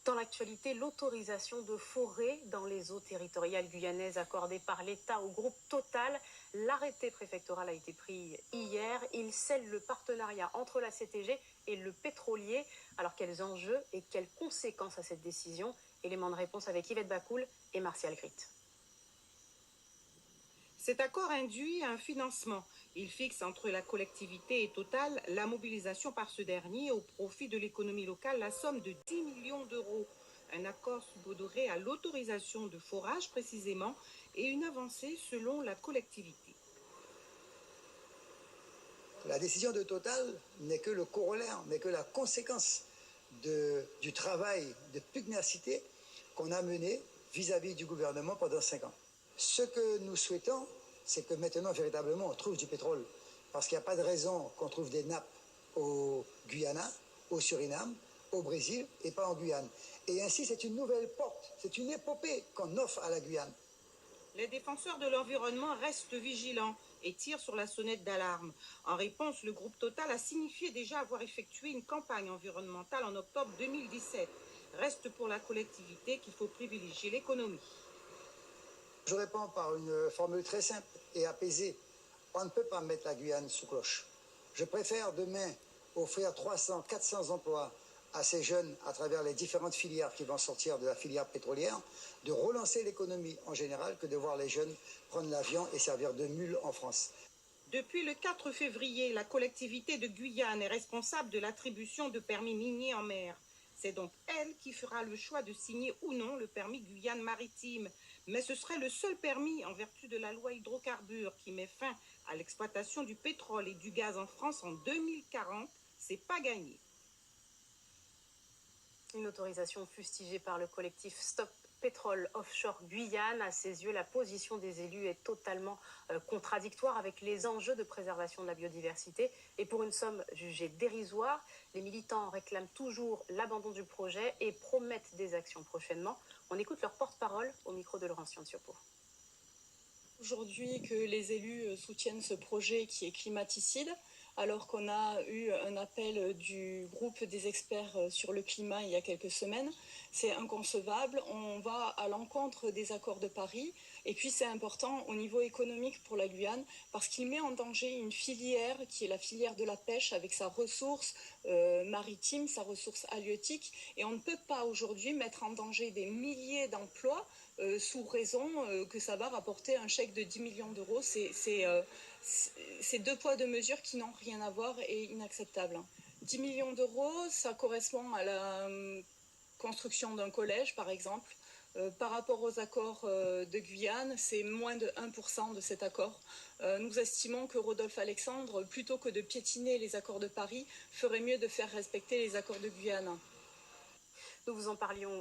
Dans l'actualité, l'autorisation de forêt dans les eaux territoriales guyanaises accordée par l'État au groupe Total. L'arrêté préfectoral a été pris hier. Il scelle le partenariat entre la CTG et le pétrolier. Alors quels enjeux et quelles conséquences à cette décision? Élément de réponse avec Yvette Bacoul et Martial Grit. Cet accord induit un financement. Il fixe entre la collectivité et Total la mobilisation par ce dernier au profit de l'économie locale la somme de 10 millions d'euros. Un accord subordonné à l'autorisation de forage précisément et une avancée selon la collectivité. La décision de Total n'est que le corollaire, n'est que la conséquence du travail de pugnacité qu'on a mené vis-à-vis du gouvernement pendant 5 ans. Ce que nous souhaitons, c'est que maintenant, véritablement, on trouve du pétrole. Parce qu'il n'y a pas de raison qu'on trouve des nappes au Guyana, au Suriname, au Brésil et pas en Guyane. Et ainsi, c'est une nouvelle porte, c'est une épopée qu'on offre à la Guyane. Les défenseurs de l'environnement restent vigilants et tirent sur la sonnette d'alarme. En réponse, le groupe Total a signifié déjà avoir effectué une campagne environnementale en octobre 2017. Reste pour la collectivité qu'il faut privilégier l'économie. Je réponds par une formule très simple et apaisée. On ne peut pas mettre la Guyane sous cloche. Je préfère demain offrir 300, 400 emplois à ces jeunes à travers les différentes filières qui vont sortir de la filière pétrolière, de relancer l'économie en général que de voir les jeunes prendre l'avion et servir de mule en France. Depuis le 4 février, la collectivité de Guyane est responsable de l'attribution de permis miniers en mer. C'est donc elle qui fera le choix de signer ou non le permis Guyane maritime. Mais ce serait le seul permis en vertu de la loi hydrocarbures qui met fin à l'exploitation du pétrole et du gaz en France en 2040. C'est pas gagné. Une autorisation fustigée par le collectif Stop Pétrole Offshore Guyane. À ses yeux, la position des élus est totalement contradictoire avec les enjeux de préservation de la biodiversité. Et pour une somme jugée dérisoire, les militants réclament toujours l'abandon du projet et promettent des actions prochainement. On écoute leur porte-parole au micro de Laurent Siopo. Aujourd'hui que les élus soutiennent ce projet qui est climaticide, alors qu'on a eu un appel du groupe des experts sur le climat il y a quelques semaines. C'est inconcevable, on va à l'encontre des accords de Paris, et puis c'est important au niveau économique pour la Guyane, parce qu'il met en danger une filière qui est la filière de la pêche, avec sa ressource maritime, sa ressource halieutique, et on ne peut pas aujourd'hui mettre en danger des milliers d'emplois sous raison que ça va rapporter un chèque de 10 millions d'euros. C'est deux poids, deux mesures qui n'ont rien à voir et inacceptables. 10 millions d'euros, ça correspond à la construction d'un collège, par exemple. Par rapport aux accords de Guyane, c'est moins de 1% de cet accord. Nous estimons que Rodolphe Alexandre, plutôt que de piétiner les accords de Paris, ferait mieux de faire respecter les accords de Guyane. Nous vous en parlions